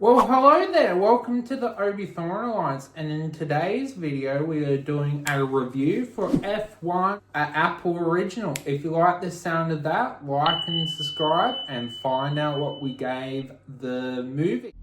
Well, hello there. Welcome to the Obi Thorn Alliance, and in today's video, we are doing a review for F1 Apple Original. If you like the sound of that, like and subscribe, and find out what we gave the movie.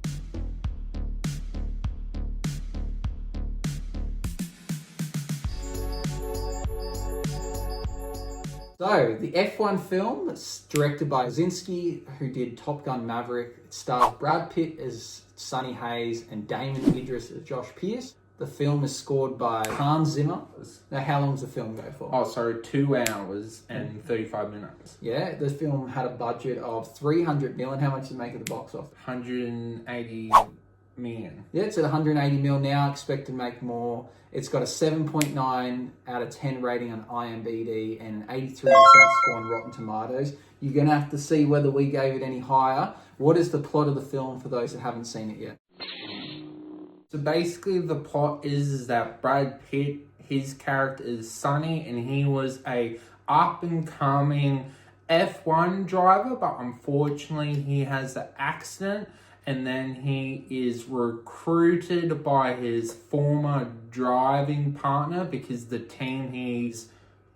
So, the F1 film, it's directed by Kosinski, who did Top Gun Maverick. It stars Brad Pitt as Sonny Hayes and Damon Idris as Josh Pierce. The film is scored by Zimmer. Now, how long does the film go for? Oh, sorry, 2 hours and 35 minutes. Yeah, the film had a budget of $300 million. How much did it make at the box office? 180 million. Yeah, it's at 180 million now. Expect to make more. It's got a 7.9 out of 10 rating on IMDb and an 83% score on Rotten Tomatoes. You're going to have to see whether we gave it any higher. What is the plot of the film for those that haven't seen it yet? So basically the plot is that Brad Pitt, his character is Sonny, and he was a up-and-coming F1 driver, but unfortunately he has an accident, and then he is recruited by his former driving partner because the team he's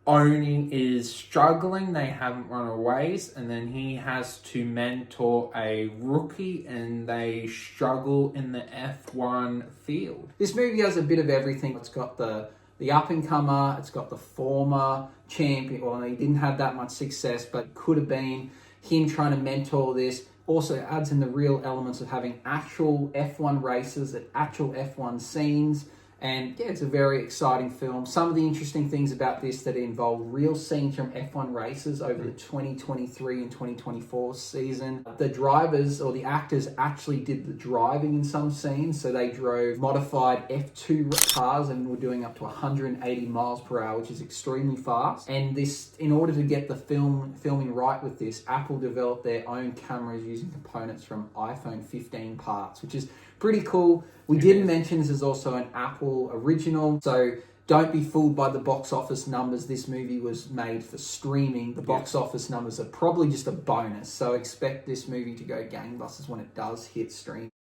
owning is struggling. They haven't run a race, and then he has to mentor a rookie, and they struggle in the F1 field. This movie has a bit of everything. It's got the up-and-comer, it's got the former champion. Well, he didn't have that much success, but could have been him trying to mentor this. Also adds in the real elements of having actual F1 races at actual F1 scenes. And yeah, it's a very exciting film. Some of the interesting things about this that involve real scenes from F1 races over the 2023 and 2024 season. The drivers or the actors actually did the driving in some scenes. So they drove modified F2 cars and were doing up to 180 miles per hour, which is extremely fast. And this, in order to get the filming right with this, Apple developed their own cameras using components from iPhone 15 parts, which is pretty cool. We didn't mention this is also an Apple original, so don't be fooled by the box office numbers. This movie was made for streaming. The box office numbers are probably just a bonus, so expect this movie to go gangbusters when it does hit stream.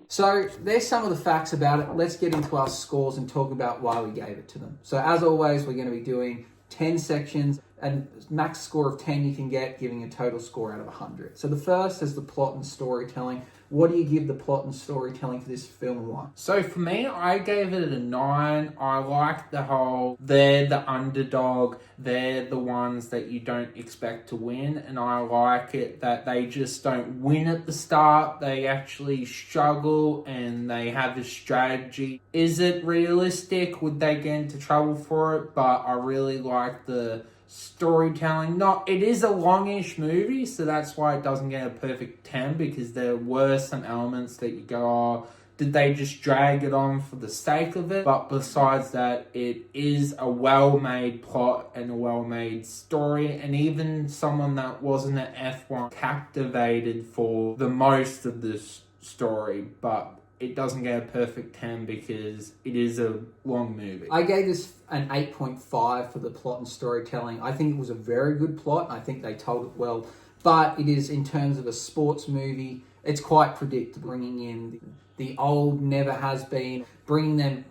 So there's some of the facts about it. Let's get into our scores and talk about why we gave it to them. So as always, we're going to be doing 10 sections, and max score of 10 you can get, giving a total score out of 100. So the first is the plot and storytelling. What do you give the plot and storytelling for this film and why? So for me, I gave it a 9. I like the whole, they're the underdog, they're the ones that you don't expect to win, and I like it that they just don't win at the start. They actually struggle and they have a strategy. Is it realistic? Would they get into trouble for it? But I really like the storytelling. It is a longish movie, so that's why it doesn't get a perfect 10, because there were some elements that you go, oh, did they just drag it on for the sake of it? But besides that, it is a well-made plot and a well-made story, and even someone that wasn't an F1 captivated for the most of this story, but it doesn't get a perfect 10 because it is a long movie. I gave this an 8.5 for the plot and storytelling. I think it was a very good plot. I think they told it well. But it is, in terms of a sports movie, it's quite predictable. Bringing in the old, never has been, bringing them...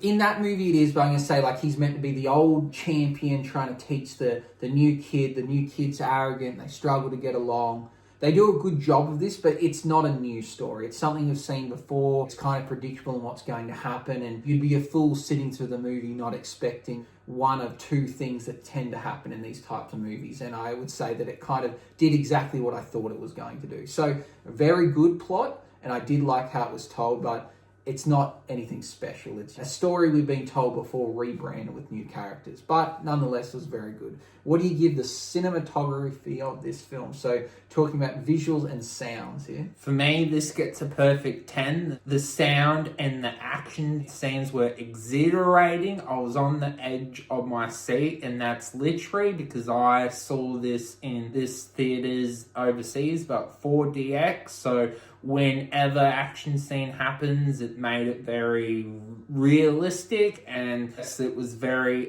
in that movie it is, but I'm going to say, like, he's meant to be the old champion trying to teach the new kid. The new kid's arrogant. They struggle to get along. They do a good job of this, but it's not a new story. It's something you've seen before. It's kind of predictable in what's going to happen, and you'd be a fool sitting through the movie not expecting one of two things that tend to happen in these types of movies. And I would say that it kind of did exactly what I thought it was going to do. So, a very good plot, and I did like how it was told, but it's not anything special. It's a story we've been told before, rebranded with new characters. But nonetheless, it was very good. What do you give the cinematography of this film? So, talking about visuals and sounds here. For me, this gets a perfect 10. The sound and the action scenes were exhilarating. I was on the edge of my seat, and that's literally because I saw this in this theaters overseas, but 4DX. So whenever action scene happens, it made it very realistic, and it was very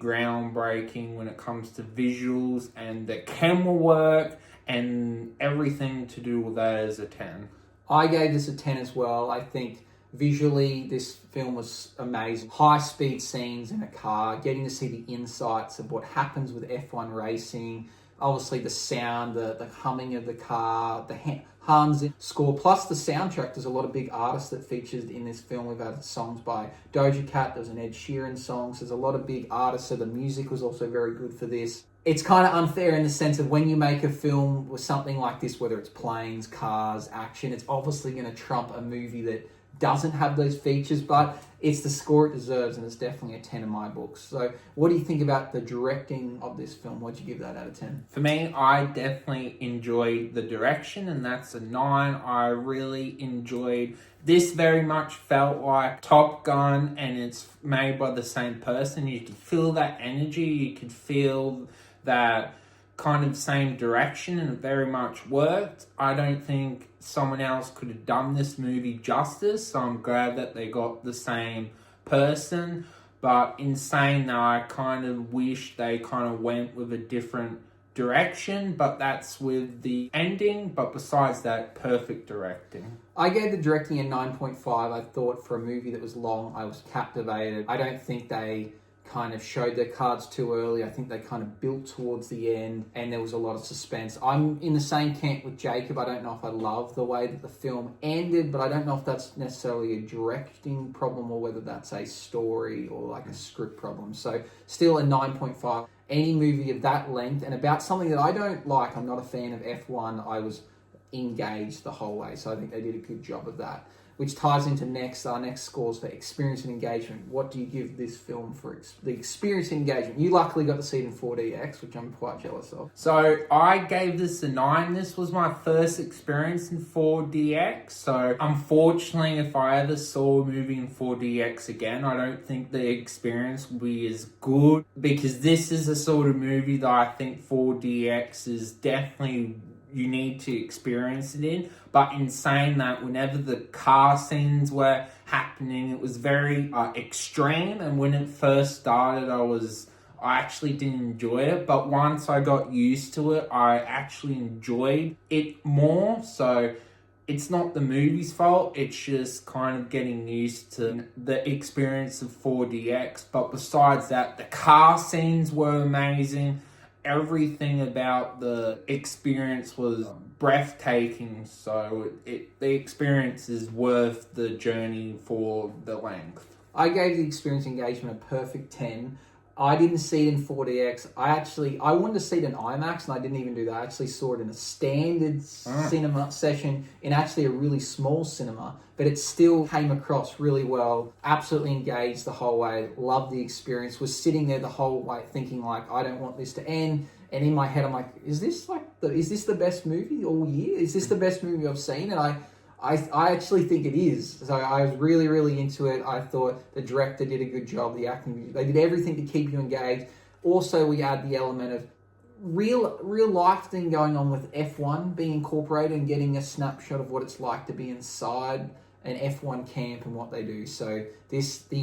groundbreaking when it comes to visuals and the camera work and everything to do with that as a 10. I gave this a 10 as well. I think visually this film was amazing. High speed scenes in a car, getting to see the insights of what happens with F1 racing. Obviously the sound, the humming of the car, the Hans score, plus the soundtrack. There's a lot of big artists that featured in this film. We've had songs by Doja Cat, there's an Ed Sheeran song, so there's a lot of big artists, so the music was also very good for this. It's kind of unfair in the sense of when you make a film with something like this, whether it's planes, cars, action, it's obviously going to trump a movie that doesn't have those features, but it's the score it deserves, and it's definitely a 10 in my books. So what do you think about the directing of this film? What'd you give that out of 10? For me, I definitely enjoyed the direction, and that's a 9. I really enjoyed this. Very much felt like Top Gun, and it's made by the same person. You could feel that energy, you could feel that kind of same direction, and it very much worked. I don't think someone else could have done this movie justice, so I'm glad that they got the same person. But in saying that, I kind of wish they kind of went with a different direction, but that's with the ending. But besides that, perfect directing. I gave the directing a 9.5. I thought for a movie that was long, I was captivated. I don't think they kind of showed their cards too early. I think they kind of built towards the end, and there was a lot of suspense. I'm in the same camp with Jacob. I don't know if I love the way that the film ended, but I don't know if that's necessarily a directing problem or whether that's a story or like a script problem. So still a 9.5. Any movie of that length and about something that I don't like, I'm not a fan of F1, I was engaged the whole way. So I think they did a good job of that. Which ties into our next scores for experience and engagement. What do you give this film for the experience and engagement? You luckily got to see it in 4DX, which I'm quite jealous of. So I gave this a 9. This was my first experience in 4DX. So unfortunately, if I ever saw a movie in 4DX again, I don't think the experience will be as good, because this is the sort of movie that I think 4DX is definitely, you need to experience it in. But in saying that, whenever the car scenes were happening, it was very extreme, and when it first started, I actually didn't enjoy it, but once I got used to it, I actually enjoyed it more. So it's not the movie's fault, it's just kind of getting used to the experience of 4DX. But besides that, the car scenes were amazing. Everything about the experience was breathtaking, so the experience is worth the journey for the length. I gave the experience engagement a perfect 10. I didn't see it in 4DX. I wanted to see it in IMAX, and I didn't even do that. I actually saw it in a standard cinema session in actually a really small cinema, but it still came across really well. Absolutely engaged the whole way. Loved the experience. Was sitting there the whole way thinking like, I don't want this to end. And in my head, I'm like, is this the best movie all year? Is this the best movie I've seen? And I actually think it is. So I was really, really into it. I thought the director did a good job. The acting, they did everything to keep you engaged. Also, we add the element of real life thing going on with F1 being incorporated and getting a snapshot of what it's like to be inside an F1 camp and what they do. So the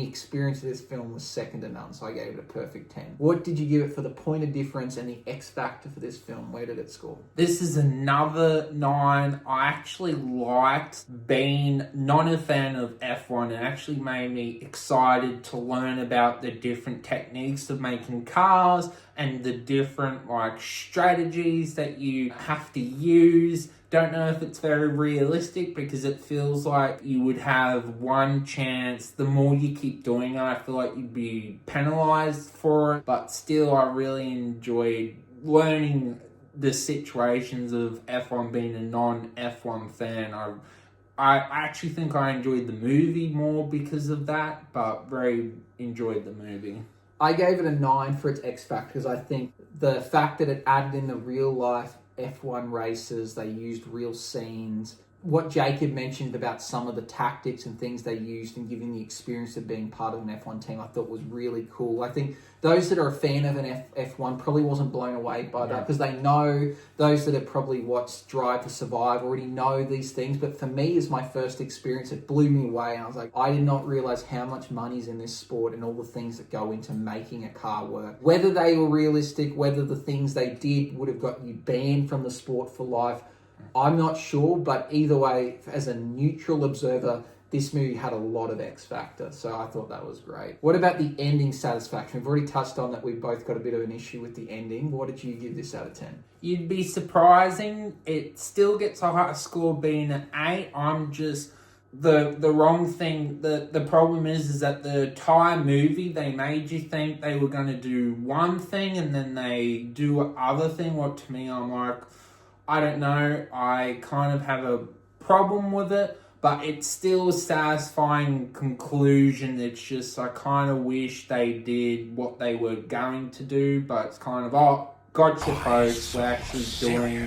experience of this film was second to none. So I gave it a perfect 10. What did you give it for the point of difference and the X factor for this film? Where did it score? This is another 9. I actually liked being not a fan of F1. It actually made me excited to learn about the different techniques of making cars and the different strategies that you have to use. Don't know if it's very realistic, because it feels like you would have one chance. The more you keep doing it, I feel like you'd be penalized for it. But still, I really enjoyed learning the situations of F1, being a non-F1 fan. I actually think I enjoyed the movie more because of that, but very enjoyed the movie. I gave it a 9 for its X factor, because I think the fact that it added in the real life F1 races, they used real scenes. What Jacob mentioned about some of the tactics and things they used in giving the experience of being part of an F1 team, I thought was really cool. I think those that are a fan of an F1 probably wasn't blown away by that, because they know, those that have probably watched Drive to Survive already know these things. But for me, as my first experience, it blew me away. And I was like, I did not realize how much money's in this sport and all the things that go into making a car work. Whether they were realistic, whether the things they did would have got you banned from the sport for life, I'm not sure, but either way, as a neutral observer, this movie had a lot of X factor, so I thought that was great. What about the ending satisfaction? We've already touched on that we've both got a bit of an issue with the ending. What did you give this out of 10? You'd be surprising. It still gets a high score being an 8. I'm just... The wrong thing, the problem is that the entire movie, they made you think they were going to do one thing and then they do other thing. What to me, I'm like, I don't know. I kind of have a problem with it. But it's still a satisfying conclusion. It's just, I kind of wish they did what they were going to do. But it's kind of, oh, gotcha, folks. We're actually doing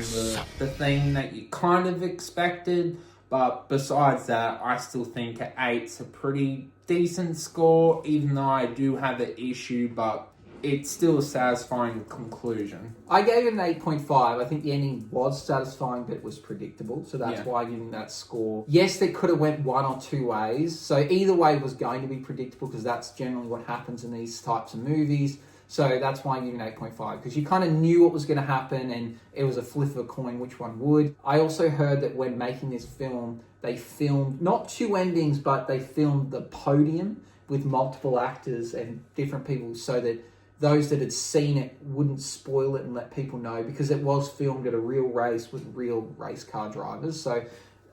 the thing that you kind of expected. But besides that, I still think an 8's a pretty decent score. Even though I do have an issue, but it's still a satisfying conclusion. I gave it an 8.5. I think the ending was satisfying, but it was predictable. So that's why I'm giving that score. Yes, they could have went one or two ways. So either way was going to be predictable because that's generally what happens in these types of movies. So that's why I'm giving it 8.5, because you kind of knew what was going to happen and it was a flip of a coin which one would. I also heard that when making this film, they filmed not two endings, but they filmed the podium with multiple actors and different people so that those that had seen it wouldn't spoil it and let people know, because it was filmed at a real race with real race car drivers. So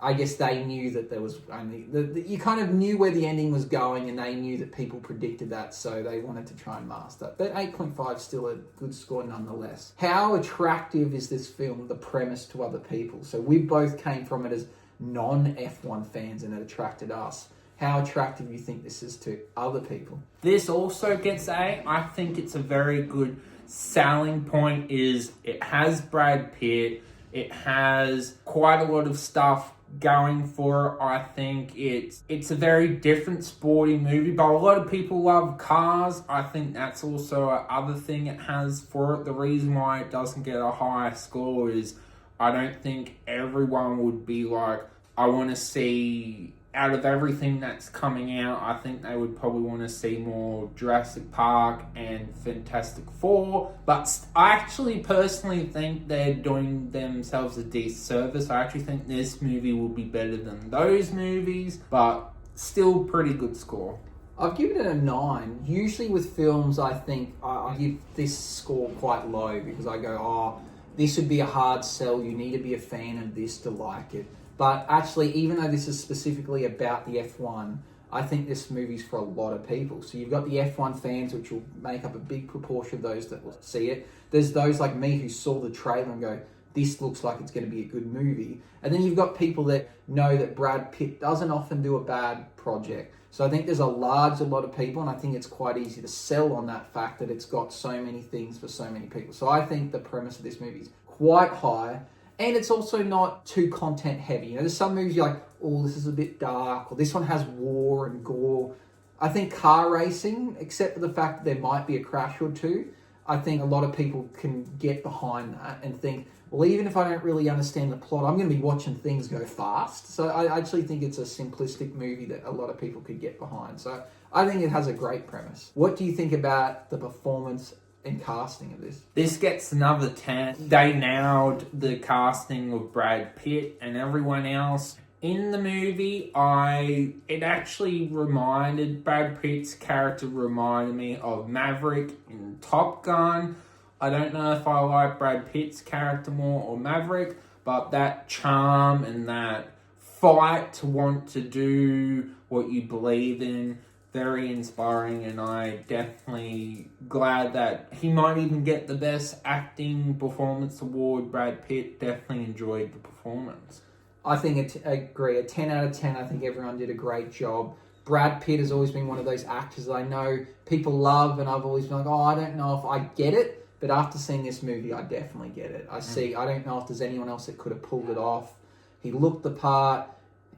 I guess they knew that there was only... you kind of knew where the ending was going and they knew that people predicted that, so they wanted to try and mask that. But 8.5 is still a good score nonetheless. How attractive is this film, the premise, to other people? So we both came from it as non-F1 fans and it attracted us. How attractive do you think this is to other people? This also gets 8. I think it's a very good selling point. Is it has Brad Pitt. It has quite a lot of stuff going for it. I think it's a very different sporting movie, but a lot of people love cars. I think that's also another thing it has for it. The reason why it doesn't get a higher score is I don't think everyone would be like, I want to see... Out of everything that's coming out, I think they would probably want to see more Jurassic Park and Fantastic Four. But I actually personally think they're doing themselves a disservice. I actually think this movie will be better than those movies, but still pretty good score. I've given it a 9. Usually with films, I think I give this score quite low because I go, oh, this would be a hard sell. You need to be a fan of this to like it. But actually, even though this is specifically about the F1, I think this movie's for a lot of people. So you've got the F1 fans, which will make up a big proportion of those that will see it. There's those like me who saw the trailer and go, this looks like it's going to be a good movie. And then you've got people that know that Brad Pitt doesn't often do a bad project. So I think there's a lot of people, and I think it's quite easy to sell on that fact that it's got so many things for so many people. So I think the premise of this movie is quite high. And it's also not too content heavy. You know, there's some movies you're like, oh, this is a bit dark, or this one has war and gore. I think car racing, except for the fact that there might be a crash or two, I think a lot of people can get behind that and think, well, even if I don't really understand the plot, I'm going to be watching things go fast. So I actually think it's a simplistic movie that a lot of people could get behind. So I think it has a great premise. What do you think about the performance and casting of this? This gets another 10. They nailed the casting of Brad Pitt and everyone else. In the movie, it actually Brad Pitt's character reminded me of Maverick in Top Gun. I don't know if I like Brad Pitt's character more or Maverick, but that charm and that fight to want to do what you believe in, very inspiring, and I definitely glad that he might even get the Best Acting Performance Award. Brad Pitt definitely enjoyed the performance. I think I agree. A 10 out of 10. I think everyone did a great job. Brad Pitt has always been one of those actors that I know people love, and I've always been like, oh, I don't know if I get it, but after seeing this movie, I definitely get it. I don't know if there's anyone else that could have pulled it off. He looked the part.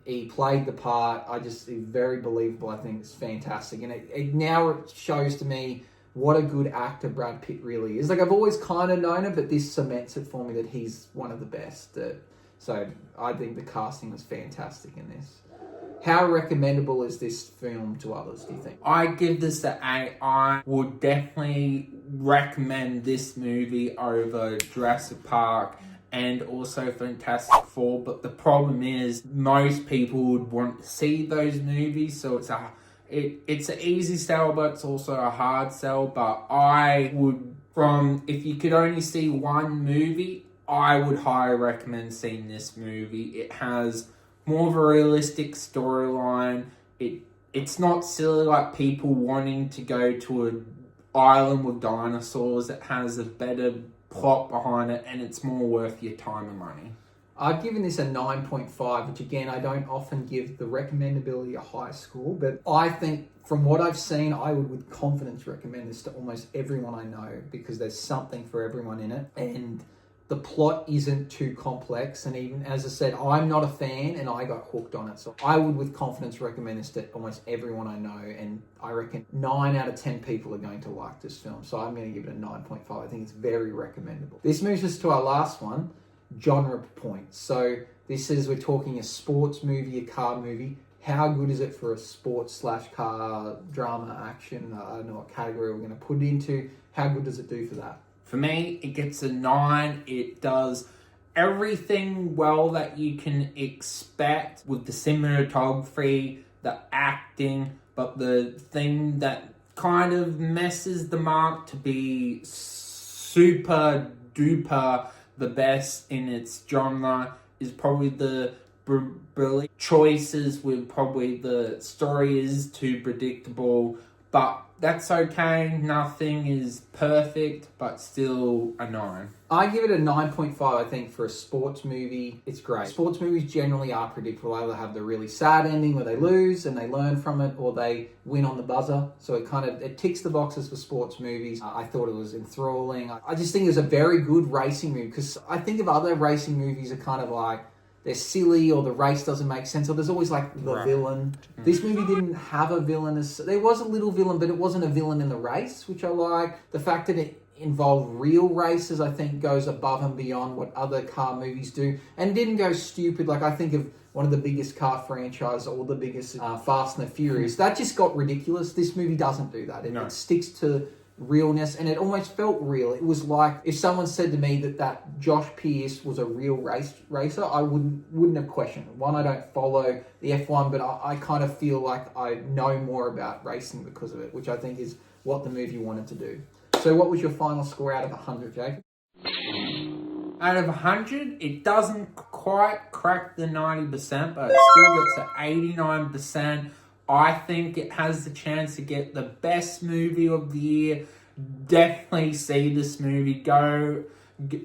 He played the part. He's very believable. I think it's fantastic. And it now shows to me what a good actor Brad Pitt really is. Like, I've always kind of known it, but this cements it for me that he's one of the best. So I think the casting was fantastic in this. How recommendable is this film to others, do you think? I give this an 8. I would definitely recommend this movie over Jurassic Park and also Fantastic Four. But the problem is most people would want to see those movies, so it's an easy sell, but it's also a hard sell. But I would, if you could only see one movie, I would highly recommend seeing this movie. It has more of a realistic storyline. It's not silly like people wanting to go to an island with dinosaurs. It has a better plot behind it, and it's more worth your time and money. I've given this a 9.5, which again, I don't often give the recommendability a high score, but I think from what I've seen, I would with confidence recommend this to almost everyone I know, because there's something for everyone in it, and the plot isn't too complex. And even, as I said, I'm not a fan and I got hooked on it. So I would with confidence recommend this to almost everyone I know, and I reckon 9 out of 10 people are going to like this film. So I'm going to give it a 9.5. I think it's very recommendable. This moves us to our last one, genre points. So this is, we're talking a sports movie, a car movie. How good is it for a sports/car drama action? I don't know what category we're going to put it into. How good does it do for that? For me, it gets a 9. It does everything well that you can expect with the cinematography, the acting, but the thing that kind of messes the mark to be super duper the best in its genre is probably the brilliant choices with probably the story is too predictable, but that's okay. Nothing is perfect, but still a 9. I give it a 9.5, I think, for a sports movie. It's great. Sports movies generally are predictable. They either have the really sad ending where they lose and they learn from it, or they win on the buzzer. So it ticks the boxes for sports movies. I thought it was enthralling. I just think it was a very good racing movie, because I think of other racing movies are kind of like, they're silly, or the race doesn't make sense, or there's always like the villain. This movie didn't have a villain. There was a little villain, but it wasn't a villain in the race, which I like. The fact that it involved real races, I think, goes above and beyond what other car movies do, and didn't go stupid. Like, I think of one of the biggest car franchises, or the biggest Fast and the Furious. That just got ridiculous. This movie doesn't do that. It sticks to realness, and it almost felt real. It was like if someone said to me that Josh Pierce was a real racer, I wouldn't have questioned it. One, I don't follow the F1, but I kind of feel like I know more about racing because of it, which I think is what the movie wanted to do. So what was your final score out of 100, Jacob? Out of 100, it doesn't quite crack the 90%, but it still gets to 89%. I think it has the chance to get the best movie of the year. Definitely see this movie.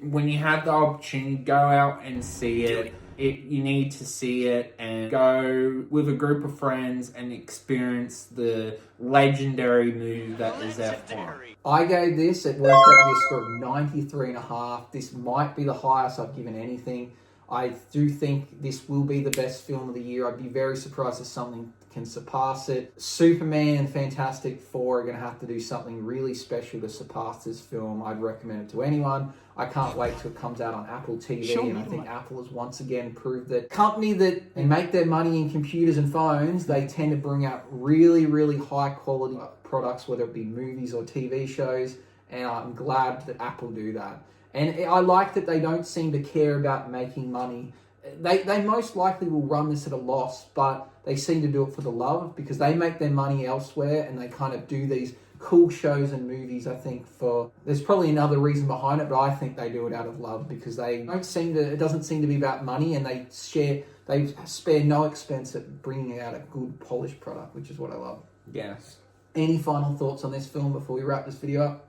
When you have the opportunity, go out and see it. You need to see it, and go with a group of friends and experience the legendary movie that is F1. I gave this, it worked out with a score of 93.5. This might be the highest I've given anything. I do think this will be the best film of the year. I'd be very surprised if something can surpass it. Superman and Fantastic Four are going to have to do something really special to surpass this film. I'd recommend it to anyone. I can't wait till it comes out on Apple TV, and I think Apple has once again proved that company that they make their money in computers and phones, they tend to bring out really, really high quality products, whether it be movies or TV shows, and I'm glad that Apple do that. And I like that they don't seem to care about making money. They most likely will run this at a loss, but they seem to do it for the love, because they make their money elsewhere, and they kind of do these cool shows and movies, I think, there's probably another reason behind it, but I think they do it out of love, because it doesn't seem to be about money, and they spare no expense at bringing out a good polished product, which is what I love. Yes. Any final thoughts on this film before we wrap this video up?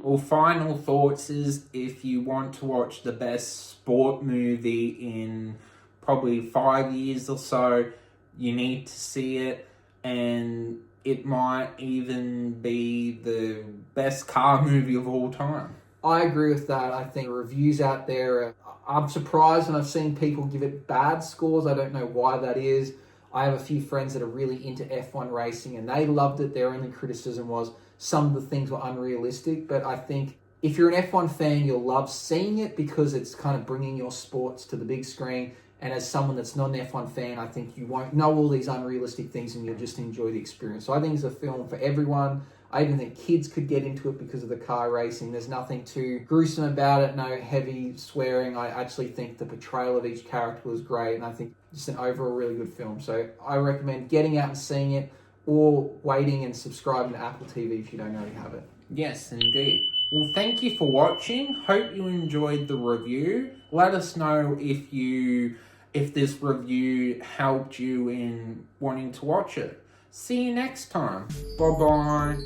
Well, final thoughts is, if you want to watch the best sport movie in probably 5 years or so, you need to see it, and it might even be the best car movie of all time. I agree with that. I think reviews out there, I'm surprised, and I've seen people give it bad scores. I don't know why that is. I have a few friends that are really into F1 racing, and they loved it. Their only criticism was some of the things were unrealistic, but I think if you're an F1 fan, you'll love seeing it, because it's kind of bringing your sports to the big screen. And as someone that's not an F1 fan, I think you won't know all these unrealistic things, and you'll just enjoy the experience. So I think it's a film for everyone. I even think kids could get into it because of the car racing. There's nothing too gruesome about it, no heavy swearing. I actually think the portrayal of each character was great, and I think just an overall really good film. So I recommend getting out and seeing it, or waiting and subscribing to Apple TV if you don't already have it. Yes, indeed. Well, thank you for watching. Hope you enjoyed the review. Let us know if this review helped you in wanting to watch it. See you next time. Bye-bye.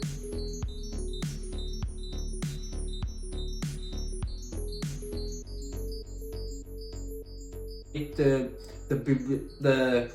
The